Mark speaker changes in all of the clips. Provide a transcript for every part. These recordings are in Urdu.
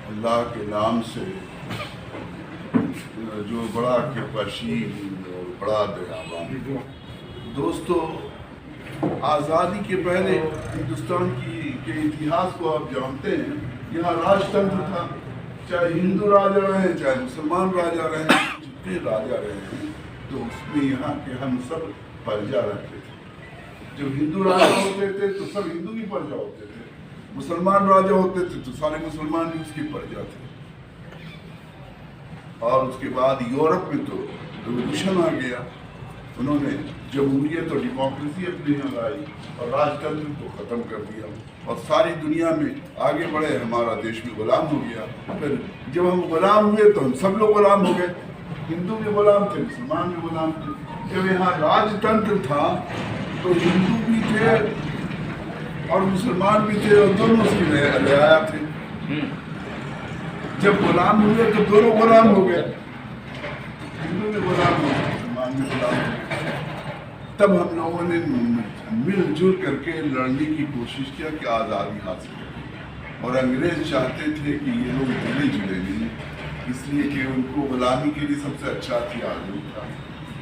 Speaker 1: اللہ کے نام سے جو بڑا کرپشین اور بڑا دیابان. دوستو، آزادی کے پہلے ہندوستان کے اتہاس کو آپ جانتے ہیں. یہاں راج تنتر تھا، چاہے ہندو راجا رہے چاہے مسلمان راجا رہے، جتنے راجا رہے ہیں تو اس میں یہاں کے ہم سب پرجا رہتے تھے. جب ہندو راجا ہوتے تھے تو سب ہندو کی پرجا ہوتے تھے، مسلمان راجا ہوتے تھے تو سارے مسلمان بھی اس کی پرجا تھے. اور اس کے بعد یورپ میں تو ریولیوشن آ گیا، انہوں نے جمہوریت اور ڈیموکریسی اپنے یہاں لائی اور راج تنتر کو ختم کر دیا اور ساری دنیا میں آگے بڑھے. ہمارا دیش بھی غلام ہو گیا. پھر جب ہم غلام ہوئے تو ہم سب لوگ غلام ہو گئے، ہندو بھی غلام تھے، مسلمان بھی غلام تھے. جب یہاں راج تنتر تھا تو ہندو بھی تھے اور مسلمان بھی تھے اور دونوں اس کی رعایا تھے. جب غلام ہوئے تو دونوں غلام ہو گئے، ہندو بھی غلام ہو گئے، مسلمان بھی غلام ہو گئے. تب ہم لوگوں نے مل جل کر کے لڑنے کی کوشش کیا کہ آزادی حاصل کریں. اور انگریز چاہتے تھے کہ یہ لوگ ملے جلے نہیں، اس لیے کہ ان کو غلامی کے لیے سب سے اچھا ہتھیار تھا.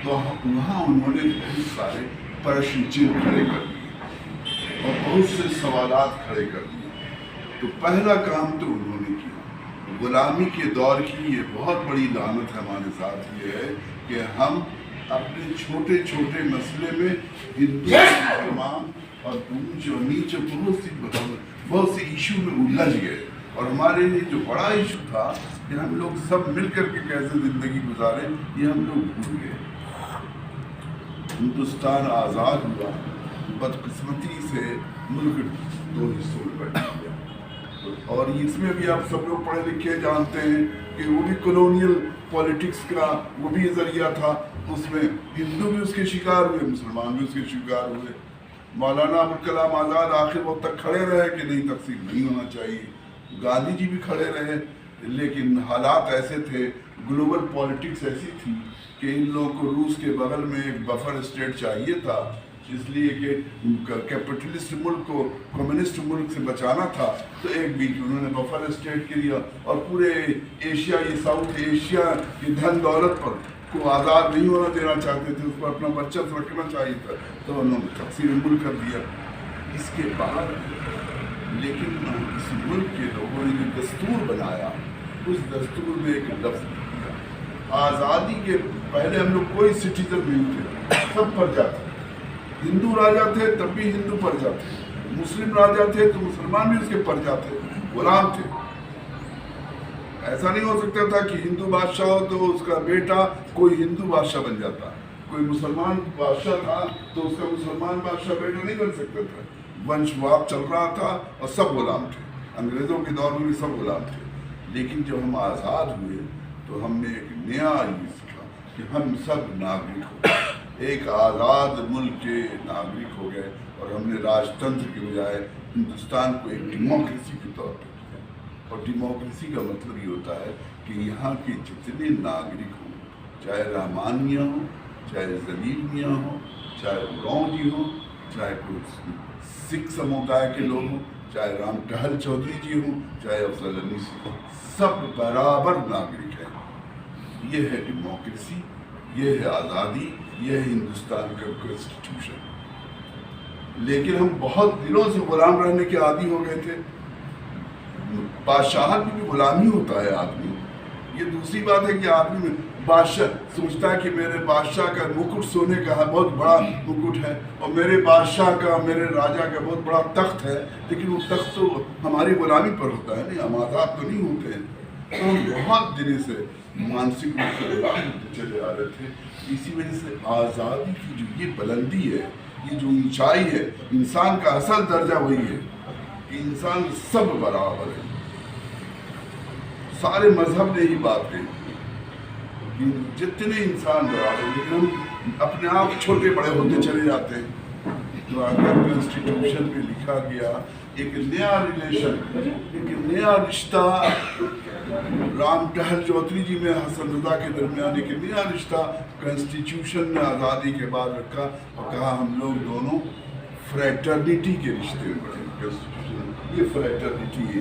Speaker 1: تو وہاں انہوں نے بہت سارے پرشن چہن کھڑے کر دیے اور بہت سے سوالات کھڑے کر دیے. تو پہلا کام تو انہوں نے کیا، غلامی کے دور کی یہ بہت بڑی لعنت ہمارے ساتھ یہ ہے کہ ہم اپنے چھوٹے چھوٹے مسئلے میں ہندو مسلمان اور اونچ اور نیچ بہت سے ایشو میں الجھ گئے. اور ہمارے لیے جو بڑا ایشو تھا کہ ہم لوگ سب مل کر کے کیسے زندگی گزاریں، یہ ہم لوگ بھول گئے. ہندوستان آزاد ہوا، بدقسمتی سے ملک دو حصوں میں بٹ گیا. اور اس میں بھی آپ سب لوگ پڑھے لکھے جانتے ہیں کہ وہ بھی کولونیل پالیٹکس کا وہ بھی ذریعہ تھا. اس میں ہندو بھی اس کے شکار ہوئے، مسلمان بھی اس کے شکار ہوئے. مولانا ابوالکلام آزاد آخر وقت تک کھڑے رہے کہ نہیں، تقسیم نہیں ہونا چاہیے. گاندھی جی بھی کھڑے رہے، لیکن حالات ایسے تھے، گلوبل پالیٹکس ایسی تھی کہ ان لوگوں کو روس کے بغل میں ایک بفر اسٹیٹ چاہیے تھا، اس لیے کہ کیپٹلسٹ ملک کو کمیونسٹ ملک سے بچانا تھا. تو ایک بیچ انہوں نے بفر اسٹیٹ کے لیا اور پورے ایشیا، یہ ساؤتھ ایشیا کی دھن دولت پر کو آزاد نہیں ہونا دینا چاہتے تھے، اس پر اپنا ورچسو رکھنا چاہیے تھا. تو انہوں نے تقسیم ملک کر دیا. اس کے بعد لیکن اس ملک کے لوگوں نے جو دستور بنایا، اس دستور میں ایک لفظ دیا، آزادی کے پہلے ہم لوگ کوئی سٹیزن نہیں تھے، سب پر جاتے. ہندو راجا تھے تب بھی ہندو پر جاتے، مسلم راجا تھے تو مسلمان بھی اس کے پر جاتے، غلام تھے. ایسا نہیں ہو سکتا تھا کہ ہندو بادشاہ ہو تو اس کا بیٹا کوئی ہندو بادشاہ بن جاتا، کوئی مسلمان بادشاہ تھا تو اس کا مسلمان بادشاہ بیٹا نہیں بن سکتا تھا. ونشواد چل رہا تھا اور سب غلام تھے. انگریزوں کے دور میں بھی سب غلام تھے. لیکن جب ہم آزاد ہوئے تو ہم نے ایک نیا یہ سیکھا کہ ہم سب ناگرک ہو گئے، ایک آزاد ملک کے ناگرک ہو گئے. اور ہم نے راج تنتر کے بجائے ہندوستان کو ایک ڈیموکریسی کے طور پر کیا. اور ڈیموکریسی کا مطلب یہ ہوتا ہے کہ یہاں کے جتنے ناگرک ہوں، چاہے رحمان میاں ہوں، چاہے زلیل میاں ہوں، چاہے اراؤں جی ہوں، چاہے کوئی سکھ سمودائے کے لوگ ہوں، چاہے رام ٹہل چودھری جی ہوں، چاہے افضل انیسی ہوں، سب برابر ناگرک ہیں. یہ ہے ڈیموکریسی، یہ ہے آزادی، یہ ہے ہندوستان کا کانسٹیٹیوشن. لیکن ہم بہت دنوں سے غلام رہنے کے عادی ہو گئے تھے. بادشاہت بھی غلامی ہوتا ہے آدمی. یہ دوسری بات ہے کہ آدمی بادشاہ سوچتا ہے کہ میرے بادشاہ کا مکٹ سونے کا ہے، بہت بڑا مکٹ ہے، اور میرے بادشاہ کا، میرے راجا کا بہت بڑا تخت ہے. لیکن وہ تخت تو ہماری غلامی پر ہوتا ہے، نہیں، ہم آزاد تو نہیں ہوتے ہیں. تو ہم بہت دن سے مانسک روپ سے غلام ہوتے چلے آ رہے تھے. اسی وجہ سے آزادی کی جو یہ بلندی ہے، یہ جو اونچائی ہے، انسان کا اصل درجہ وہی ہے کہ انسان سب برابر ہے. سارے مذہب نے ہی بات کہی کہ جتنے انسان برابر، لیکن ہم اپنے آپ چھوٹے بڑے ہوتے چلے جاتے ہیں. تو اگر کانسٹیٹیوشن میں لکھا گیا ایک نیا ریلیشن، ایک نیا رشتہ رام ٹہل چودھری جی میں حسن رضا کے درمیان ایک نیا رشتہ کانسٹیٹیوشن نے آزادی کے بعد رکھا اور کہا ہم لوگ دونوں فریٹرنیٹی کے رشتے میں بڑھے. یہ فریٹرنیٹی ہے.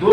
Speaker 1: 2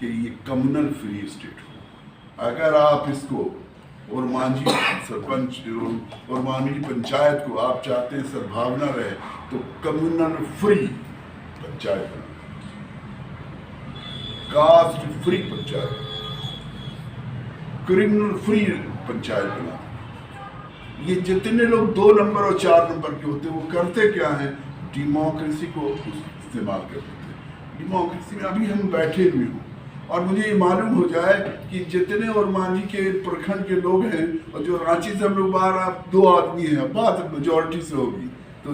Speaker 1: کہ یہ کمیونل فری اسٹیٹ ہو. اگر آپ اس کو اورمانجی سرپنچ اورمانجی پنچایت کو آپ چاہتے ہیں سدبھاونا رہے تو کمیونل فری پنچایت بنا, cost free panchayat, criminal free panchayat بنا. یہ جتنے لوگ 2 نمبر اور 4 نمبر کے ہوتے ہیں وہ کرتے کیا ہیں؟ ڈیموکریسی کو استعمال کرتے تھے. ڈیموکریسی میں ابھی ہم بیٹھے ہوئے ہوں اور مجھے یہ معلوم ہو جائے کہ جتنے اورمانجی کے پرکھنڈ کے لوگ ہیں اور جو رانچی سے ہم لوگ باہر 2 آدمی ہیں, بات میجورٹی سے ہوگی, تو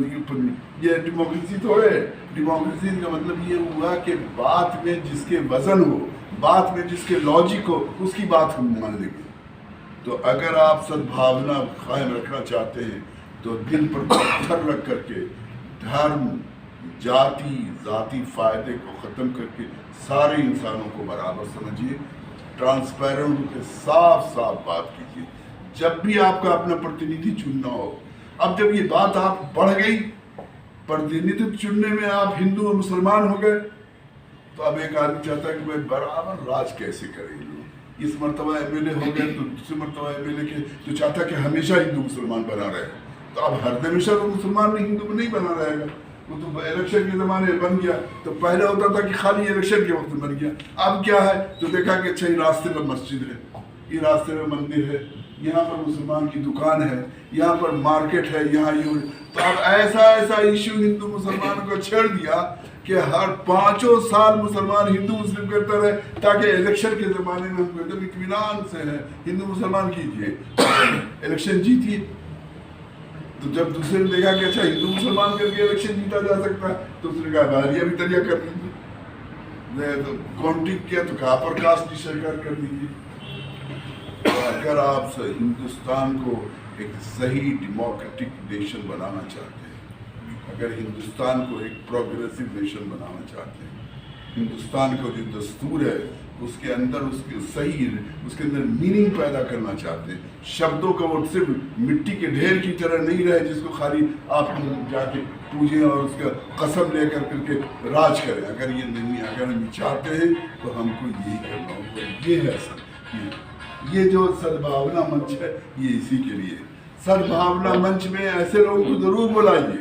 Speaker 1: یہ ڈیموکریسی تھوڑے ہے. ڈیموکریسی کا مطلب یہ ہوا کہ بات میں جس کے وزن ہو, بات میں جس کے لاجک ہو, اس کی بات ہم مان لیں گے. تو اگر آپ سدبھاونا قائم رکھنا چاہتے ہیں تو دل پر پتھر رکھ کر کے دھرم, ذاتی فائدے کو ختم کر کے سارے انسانوں کو برابر سمجھیے, ٹرانسپیرنٹ کے صاف صاف بات کیجیے. جب بھی آپ کا اپنا پرتیندھی چننا ہو, اب جب یہ بات آپ بڑھ گئی, پرتیندھی چننے میں آپ ہندو اور مسلمان ہو گئے, تو اب ایک آدمی چاہتا ہے کہ میں برابر راج کیسے کریں. اس مرتبہ ایم ایل اے ہو گئے تو دوسرے مرتبہ ایم ایل اے تو چاہتا کہ ہمیشہ ہندو مسلمان بنا رہے. تو اب ہر ہمیشہ تو مسلمان نہیں ہندو میں نہیں بنا رہے گا. وہ تو الیکشن کے زمانے میں بن گیا. تو پہلے ہوتا تھا کہ خالی الیکشن کے وقت میں بن گیا. اب کیا ہے تو دیکھا کہ اچھا یہ راستے پر مسجد ہے, یہ راستے میں مندر ہے, یہاں پر مسلمان کی دکان ہے, یہاں پر مارکیٹ ہے, یہاں یہ. تو اب ایسا ایشو ہندو مسلمان کو چھیڑ دیا کہ ہر 5 سال مسلمان ہندو مسلم کرتا رہے, تاکہ الیکشن کے زمانے میں ہم کہتے ہیں اطمینان سے ہے ہندو مسلمان کیجیے, الیکشن جیتیے. تو جب دوسرے نے دیکھا کہ اچھا ہندو مسلمان کر کے الیکشن جیتا جا سکتا ہے, تو اس نے کہا بھائی ابھی تریا کر لیجیے, تو کاؤنٹنگ کیا تو کہاں پر کاسٹ کی شرکت کر دیجیے. اگر آپ ہندوستان کو ایک صحیح ڈیموکریٹک نیشن بنانا چاہتے ہیں, اگر ہندوستان کو ایک پروگریسو نیشن بنانا چاہتے ہیں, ہندوستان کا جو دستور ہے اس کے اندر اس کے اندر میننگ پیدا کرنا چاہتے ہیں, شبدوں کا وہ صرف مٹی کے ڈھیر کی طرح نہیں رہے جس کو خالی آپ جا کے پوجیں اور اس کا قسم لے کر کے راج کریں. اگر یہ نہیں, اگر ہم چاہتے ہیں تو ہم کو یہی کرنا ہوگا. یہ ہے سر, یہ جو سدبھاونا منچ ہے یہ اسی کے لیے. سدبھاونا منچ میں ایسے لوگوں کو ضرور بلائیے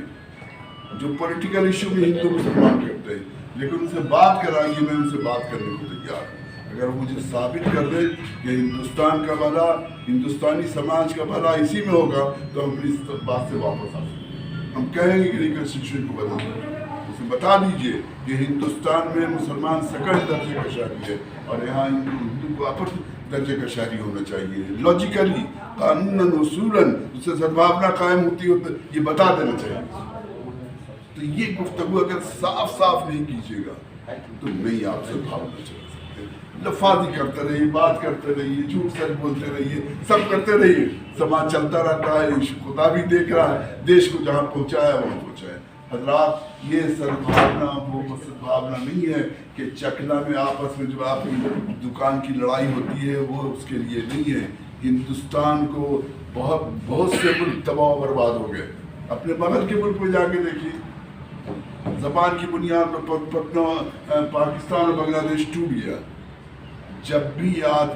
Speaker 1: جو پولیٹیکل ایشو میں ہندو مسلمان کرتے ہیں, لیکن ان سے بات کرائیے. میں ان سے بات کرنے کو تیار ہوں. اگر مجھے ثابت کر دے کہ ہندوستان کا بھلا, ہندوستانی سماج کا بھلا اسی میں ہوگا, تو ہم اس بات سے واپس آ سکتے ہیں. ہم کہیں گے کہ ریکنسٹیٹیوشن کو بدل دیں, اسے بتا دیجئے کہ ہندوستان میں مسلمان سیکنڈ درجے کا شہری ہے اور یہاں ہندو کو اپر درجے کا شہری ہونا چاہیے. لاجیکلی, قانوناً, اصولاً اس سے سدبھاونا قائم ہوتی ہو تو یہ بتا دینا چاہیے. تو یہ گفتگو اگر صاف صاف نہیں کیجیے گا تو نہیں آپ سدبھاونا چل سکتے. لفاظی کرتے رہیے, بات کرتے رہیے, جھوٹ سچ بولتے رہیے, سب کرتے رہیے, سماج چلتا رہتا ہے. خدا بھی دیکھ رہا ہے, دیش کو جہاں پہنچایا وہاں پہنچایا. حضرات, یہ سدبھاونا وہ سدبھاونا نہیں ہے کہ چکلا میں آپس میں جو آپ کی دکان کی لڑائی ہوتی ہے وہ اس کے لیے نہیں ہے. ہندوستان کو بہت سے ملک تباہ و برباد ہو گئے. اپنے بغل کے ملک میں جا کے دیکھیے, زبان کی بنیاد پر پاکستان اور بنگلہ دیش ٹوٹ گیا. جب بھی آپ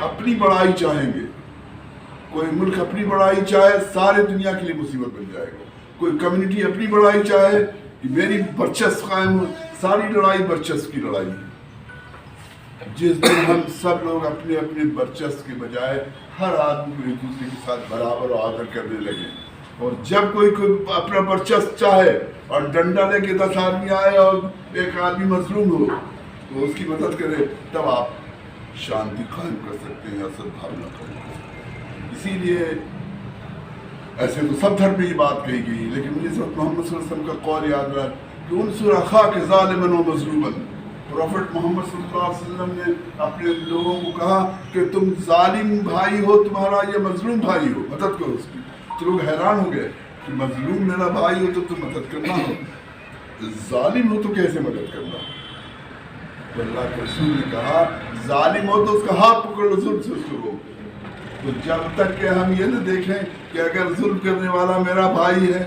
Speaker 1: اپنی بڑائی چاہیں گے, کوئی ملک اپنی بڑائی چاہے سارے دنیا کے لیے مصیبت بن جائے گا. کوئی کمیونٹی اپنی بڑائی چاہے کہ میری برچسپ قائم ہو, ساری لڑائی برچسپ کی لڑائی ہے. جس دن ہم سب لوگ اپنے اپنے برچسپ کے بجائے ہر آدمی کو ایک دوسرے کے ساتھ برابر و آدر کرنے لگے, اور جب کوئی اپنا برچسپ چاہے اور ڈنڈا لے کے 10 آدمی آئے اور ایک آدمی مظلوم ہو تو اس کی مدد کرے, تب آپ شانتی قائم کر سکتے ہیں, سدبھاونا قائم کر سکتے ہیں. اسی لیے ایسے تو سب دھرم میں یہ بات کہی گئی, لیکن مجھے اس وقت محمد صلی اللہ علیہ وسلم کا قول یاد رہا کہ انصر اخاک ظالما و مظلوما. پروفٹ محمد صلی اللہ علیہ وسلم نے اپنے لوگوں کو کہا کہ تم ظالم بھائی ہو تمہارا یا مظلوم بھائی ہو, مدد کرو اس کی. تو لوگ حیران ہو گئے کہ مظلوم میرا بھائی ہو تو تم مدد کرنا ہو, ظالم ہو تو کیسے مدد کرنا. تو اللہ کے رسول نے کہا ظالم ہو تو اس کا ہاتھ پکڑ لو, ظلم سے اس کو روک. تو جب تک کہ ہم یہ نہ دیکھیں کہ اگر ظلم کرنے والا میرا بھائی ہے